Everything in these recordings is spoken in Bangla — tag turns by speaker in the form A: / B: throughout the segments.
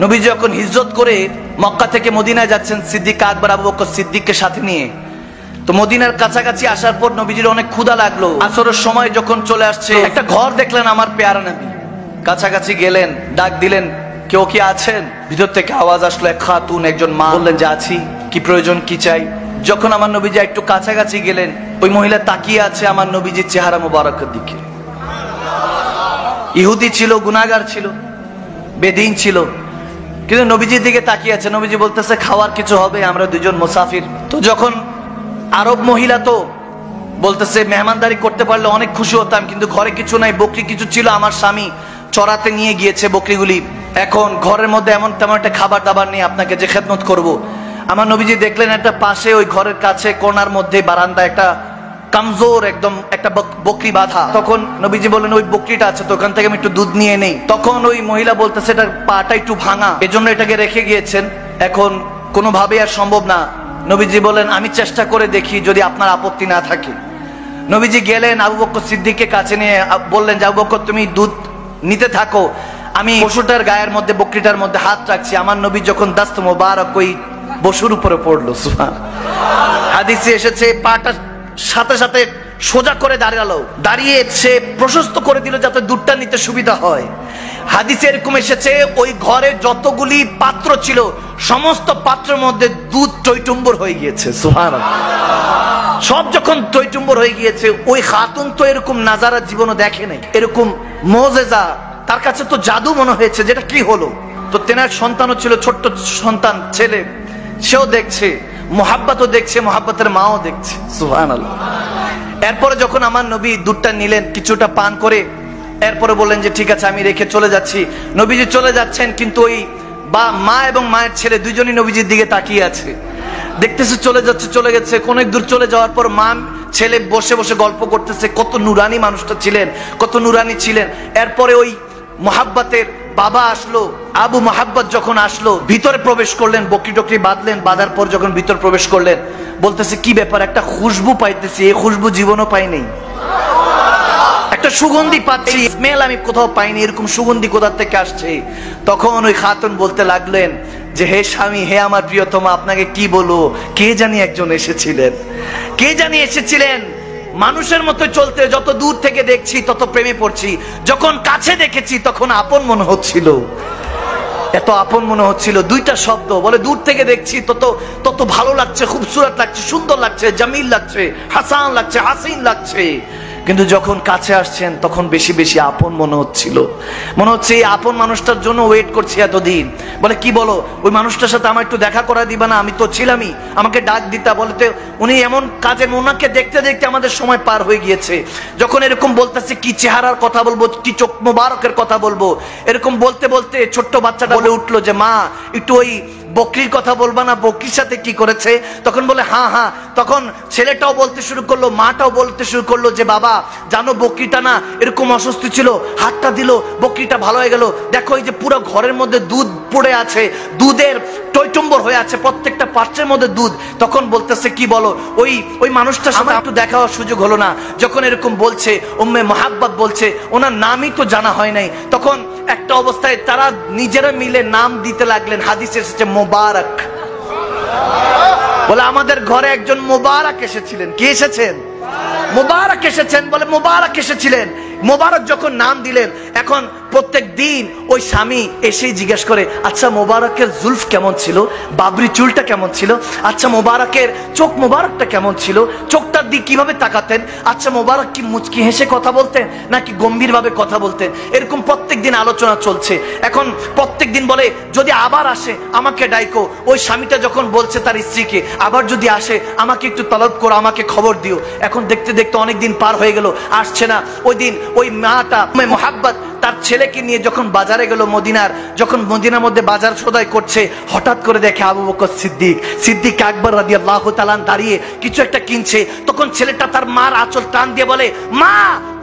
A: নবী যখন হিজরত করে মক্কা থেকে মদিনায় যাচ্ছেন সিদ্দিক আকবর আবু বকর সিদ্দিককে সাথে নিয়ে, তো মদিনার কাছাকাছি আসার পর নবীজির অনেক ক্ষুধা লাগলো। আসরের সময় যখন চলে আসছে, একটা ঘর দেখলেন আমার পেয়ারা নবী। কাছাকাছি গেলেন, ডাক দিলেন, কেউ কি আছেন? ভিতর থেকে আওয়াজ আসলো, এক খাতুন, একজন মা। বললেন যে আছি, কি প্রয়োজন, কি চাই? যখন আমার নবীজি একটু কাছাকাছি গেলেন, ওই মহিলা তাকিয়ে আছে আমার নবীজির চেহারা মোবারকের দিকে। ইহুদি ছিল, গুনাহগার ছিল, বেদিন ছিল, কিন্তু নবীজির দিকে তাকিয়ে আছে। নবীজি বলতেছে খাওয়ার কিছু হবে, আমরা দুজন মুসাফির। তো যখন আরব মহিলা, তো বলতেছে মেহমানদারি করতে পারলে অনেক খুশি হতাম, কিন্তু ঘরে কিছু নাই, বকরি কিছু ছিল, আমার স্বামী চড়াতে নিয়ে গিয়েছে বকরিগুলি, এখন ঘরের মধ্যে এমন তেমন একটা খাবার দাবার নেই, আপনাকে যে খেদমত করব। আমার নবীজি দেখলেন একটা পাশে ওই ঘরের কাছে কোণার মধ্যে বারান্দা একটা কামজোর একদম একটা বকরি বাঁধা। তখন নবীজি বললেন ওই বকরিটা আছে তো, ওখান থেকে আমি একটু দুধ নিয়ে নেই। তখন ওই মহিলা বলতেছে এটার পাটা একটু ভাঙা, এজন্য এটাকে রেখে গিয়েছেন, এখন কোনোভাবে আর সম্ভব না। নবীজি বলেন আমি চেষ্টা করে দেখি, যদি আপনার আপত্তি না থাকে। নবীজি গেলেন আবু বকর সিদ্দিককে কাছে নিয়ে বললেন যে আবু বকর তুমি দুধ নিতে থাকো, আমি পশুটার গায়ের মধ্যে, বকরিটার মধ্যে হাত রাখছি। আমার নবী যখন দাস্ত মোবারক ওই পশুর উপরে পড়লো, সুবহানাল্লাহ, হাদিসে এসেছে পাটা সাথে সাথে সোজা করে দাঁড়ালো, দাঁড়িয়ে সে প্রশস্ত করে দিল যাতে দুধটা নিতে সুবিধা হয়। হাদিসে এরকম এসেছে ওই ঘরে যতগুলি পাত্র ছিল সমস্ত পাত্রের মধ্যে দুধ টইটুম্বর হয়ে গিয়েছে, সুবহানাল্লাহ। সব যখন টইটুম্বর হয়ে গিয়েছে, ওই খাতুন তো এরকম নাজারা জীবনও দেখে নাই, এরকম মুজিজা তার কাছে তো জাদু মনে হয়েছে, যেটা কি হলো। তো তেনার সন্তানও ছিল, ছোট্ট সন্তান ছেলে, সেও দেখছে, মোহাব্বতও দেখছে, মোহাব্বতের মাও দেখছে, সুবহানাল্লাহ। এরপরে যখন আমার নবী দুধটা নিলেন, কিছুটা পান করে এরপরে বললেন যে ঠিক আছে আমি রেখে চলে যাচ্ছি। নবীজি চলে যাচ্ছেন, কিন্তু ওই মা এবং মায়ের ছেলে দুইজনই নবীজির দিকে তাকিয়ে আছে, দেখতেছে চলে যাচ্ছে, চলে গেছে। অনেক দূর চলে যাওয়ার পর মা ছেলে বসে বসে গল্প করতেছে, কত নুরানি মানুষটা ছিলেন, কত নুরানি ছিলেন। এরপরে ওই মোহাব্বতের বাবা আসলো, আবু মোহাব্বত যখন আসলো, ভিতরে প্রবেশ করলেন, বকরি টকরি বাঁধলেন, বাঁধার পর যখন ভিতর প্রবেশ করলেন, বলতেছে কি ব্যাপার, একটা খুশবু পাইতেছি, এই খুশবু জীবনও পাই নাই, একটা সুগন্ধি পাচ্ছি, স্মেল আমি কোথাও পাইনি, এরকম সুগন্ধি কোথা থেকে আসছে। তখন ওই খাতুন বলতে লাগলেন যে হে স্বামী, হে আমার প্রিয়তমা, আপনাকে কি বলো, কে জানি একজন এসেছিলেন, কে জানি এসেছিলেন, মানুষের মতো চলতে, যত দূর থেকে দেখছি তত প্রেমে পড়ছি, যখন কাছে দেখেছি তখন আপন মনে হচ্ছিল, এত আপন মনে হচ্ছিল। দুইটা শব্দ বলে, দূর থেকে দেখছি তত ভালো লাগছে, খুবসুরত লাগছে, সুন্দর লাগছে, জামিল লাগছে, হাসান লাগছে, হাসিন লাগছে, কিন্তু যখন কাছে আসছেন তখন বেশি বেশি আপন মনে হচ্ছিল, মনে হচ্ছে এই আপন মানুষটার জন্য ওয়েট করছি এতদিন। বলে কি বলো, ওই মানুষটার সাথে আমার একটু দেখা করা দিবা না, আমি তো ছিলামই, আমাকে ডাক দিতা। বলতে উনি এমন কাজে, ওনাকে দেখতে দেখতে আমাদের সময় পার হয়ে গিয়েছে। যখন এরকম বলতেছে, কি চেহারার কথা বলবো, কি চোখ মোবারকের কথা বলবো, এরকম বলতে বলতে ছোট্ট বাচ্চাটা বলে উঠলো যে মা একটু ওই বকরির কথা বলবা না, বকরির সাথে কি করেছে? তখন বলে হ্যাঁ হ্যাঁ। তখন ছেলেটাও বলতে শুরু করলো, মাটাও বলতে শুরু করলো যে বাবা জানো বকরিটা না এরকম অসুস্থ ছিল, হাতটা দিল, বকরিটা ভালো হয়ে গেল, দেখো এই যে পুরো ঘরের মধ্যে দুধ পড়ে আছে, দুধের টইটুম্বর হয়ে আছে, প্রত্যেকটা পাত্রের মধ্যে দুধ। তখন বলতেছে কি বলো, ওই মানুষটার সাথে একটু দেখা হওয়ার সুযোগ হলো না। যখন এরকম বলছে, উম্মে মোহাব্বত বলছে, ওনার নামই তো জানা হয় নাই। তখন একটা অবস্থায় তারা নিজেরা মিলে নাম দিতে লাগলেন, হাদিসে এসেছে মোবারক, বলে আমাদের ঘরে একজন মোবারক এসেছিলেন। কি এসেছেন? মোবারক এসেছেন, বলে মোবারক এসেছিলেন। মোবারক যখন নাম দিলেন, এখন প্রত্যেক দিন ওই স্বামী এসেই জিজ্ঞেস করে, আচ্ছা মোবারকের জুলফ কেমন ছিল, বাবরি চুলটা কেমন ছিল, আচ্ছা মোবারকের চোখ মোবারকটা কেমন ছিল, চোখটার দিক কিভাবে তাকাতেন, আচ্ছা মোবারক কি মুচকি হেসে কথা বলতেন নাকি গম্ভীর ভাবে কথা বলতেন, এরকম প্রত্যেক দিন আলোচনা চলছে। এখন প্রত্যেক দিন বলে যদি আবার আসে আমাকে ডাইকো। ওই স্বামীটা যখন বলছে তার স্ত্রীকে, আবার যদি আসে আমাকে একটু তলব করো, আমাকে খবর দিও। এখন দেখতে দেখতে অনেক দিন পার হয়ে গেল, আসছে না। ওই দিন ওই মাটা মোহাব্বত তার ছেলেকে নিয়ে যখন বাজারে গেল মদিনার, যখন মদিনার মধ্যে বাজার সদাই করছে, হঠাৎ করে দেখে আবু বকর সিদ্দিক আকবর রাদিয়াল্লাহু তাআলা দাঁড়িয়ে কিছু একটা কিনছে। তখন ছেলেটা তার মার আঁচল টান দিয়ে বলে, মা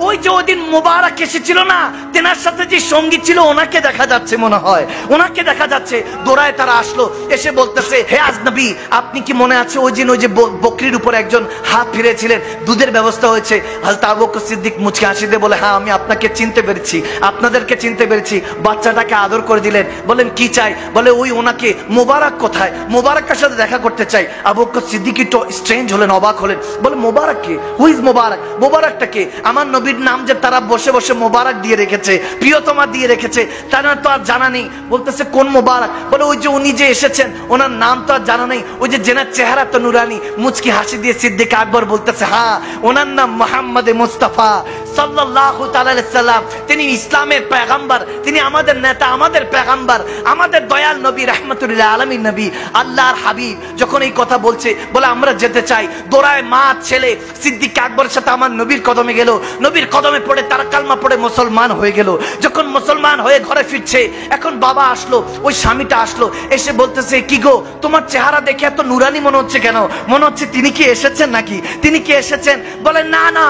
A: ওই যে ওদিন মোবারক এসেছিল না, তেনার সাথে যে সঙ্গী ছিল ওনাকে দেখা যাচ্ছে, মনে হয় ওনাকে দেখা যাচ্ছে। দৌড়ায় তারা আসলো, এসে বলতেছে, হে আজনবী, আপনি কি মনে আছে ওই দিন ওই যে বকরির উপর একজন হাত ফিরেছিলেন, দুধের ব্যবস্থা হয়েছে? হযরত আবু বকর সিদ্দিক মুচকি হাসি দিয়ে বলে, হ্যাঁ আমি আপনাকে চিনতে পেরেছি, আপনাদেরকে চিনতে পেরেছি। বাচ্চাটাকে আদর করে দিলেন, বলেন কি চাই? বলে ওই ওনাকে মোবারক কোথায়, মোবারকের সাথে দেখা করতে চাই। আবু বকর সিদ্দিক একটু স্ট্রেঞ্জ হলেন, অবাক হলেন, বলে মোবারক কে? হু ইজ মোবারক? মোবারকটা কে? আমার নবীর নাম যে তারা বসে বসে মোবারক দিয়ে রেখেছে, প্রিয়তমা দিয়ে রেখেছে, তার তো আর জানা নেই। বলতেছে কোন মোবারক? বলে ওই যে উনি যে এসেছেন, ওনার নাম তো আর জানা নেই, ওই যে জেনার চেহারা তো নুরানি। মুচকি হাসি দিয়ে সিদ্দিক আকবর বলতেছে, হ্যাঁ ওনার নাম মুহাম্মদ মুস্তাফা সাল্লাল্লাহু তাআলা আলাইহি সাল্লাম। তিনি ইসলামের পয়গম্বর, তিনি আমাদের নেতা, আমাদের পয়গম্বর, আমাদের দয়াল নবী, রাহমাতুল্লিল আলামিন নবী, আল্লাহর হাবিব। যখন এই কথা বলছে, বলে আমরা যেতে চাই। দৌড়ায় মা ছেলে সিদ্দিক আকবরের সাথে আমার নবীর কদমে গেল, নবীর কদমে পড়ে তারা কালমা পড়ে মুসলমান হয়ে গেল। যখন মুসলমান হয়ে ঘরে ফিরছে, এখন বাবা আসলো, ওই স্বামীটা আসলো, এসে বলতেছে, কি গো তোমার চেহারা দেখে এত নুরানি মনে হচ্ছে কেন? মনে হচ্ছে তিনি কি এসেছেন নাকি? তিনি কি এসেছেন? বলে না না,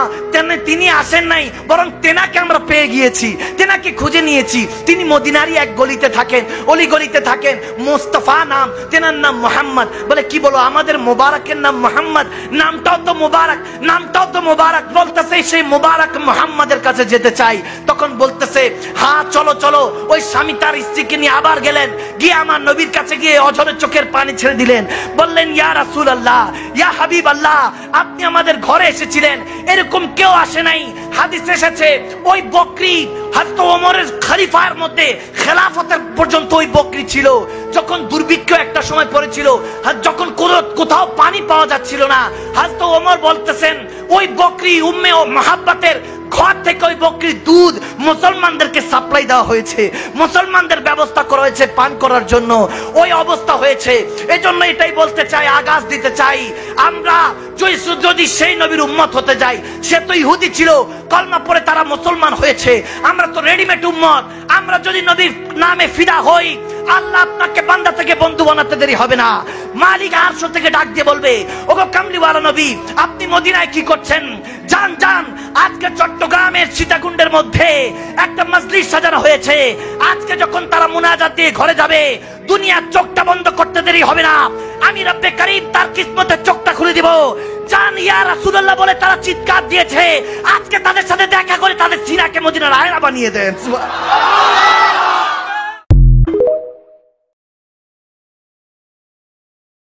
A: তিনি আসেন নাই, বরং তেনাকে আমরা পেয়ে গিয়েছি, তেনাকে খুঁজে নিয়েছি। তিনি মদিনারই এক গলিতে থাকেন, অলি গলিতে থাকেন, মুস্তাফা নাম, তেনার নাম মুহাম্মদ। বলে কি বলো, আমাদের মোবারকের নাম মুহাম্মদ, নামটাও তো মোবারক, নামটাও তো মোবারক। বলতেছে সেই মোবারক মুহাম্মাদের কাছে যেতে চাই। তখন বলতেছে, হ্যাঁ চলো চলো। ওই স্বামী তার স্ত্রীকে নিয়ে আবার গেলেন, গিয়ে আমার নবীর কাছে গিয়ে অঝরে চোখের পানি ছেড়ে দিলেন, বললেন, ইয়া রাসূলুল্লাহ, ইয়া হাবিবাল্লাহ, আপনি আমাদের ঘরে এসেছিলেন, এরকম কেউ আসে নাই। হাদিস এসেছে ওই বকরি হযরত ওমরের খলিফার মধ্যে খেলাফতের পর্যন্ত ওই বকরি ছিল। যখন দুর্ভিক্ষ একটা সময় পড়েছিল, যখন কোথাও পানি পাওয়া যাচ্ছিল না, হযরত ওমর বলতেছেন ওই বকরি উম্মে ও মুহাব্বতের ঘর থেকে ওই বকরির দুধ মুসলমানদেরকে সাপ্লাই দেওয়া হয়েছে, মুসলমানদের ব্যবস্থা করা হয়েছে পান করার জন্য। ওই অবস্থা হয়েছে। এজন্য এটাই বলতে চাই, আগাজ দিতে চাই, আমরা যদি সেই নবীর উম্মত হতে যাই, সে তো ইহুদি ছিল, কলমা পড়ে তারা মুসলমান হয়েছে, আমরা তো রেডিমেড উম্মত। আমরা যদি নবীর নামে ফিদা হই, আল্লাহ আপনাকে বান্দা থেকে বন্ধু বানাতে দেরি হবে না। মালিক আরশ থেকে ডাক দিয়ে বলবে, ওগো কামলিওয়ালা নবী, আপনি মদিনায় কি করছেন? যান যান, আজকে চট্টগ্রামের সীতাকুণ্ডের মধ্যে একটা মজলিস সাজানো হয়েছে। আজকে যখন তারা মুনাজাত দিয়ে ঘরে যাবে, দুনিয়ার চোখটা বন্ধ করতে দেরি হবে না, আমি রব্বে কারীম তার কিসমতের চোখটা খুলে দিব। জান ইয়া রাসূলুল্লাহ বলে তারা চিৎকার দিয়েছে। আজকে তাদের সাথে দেখা করে তাদের সিনাকে মদিনার আয়না বানিয়ে দেন।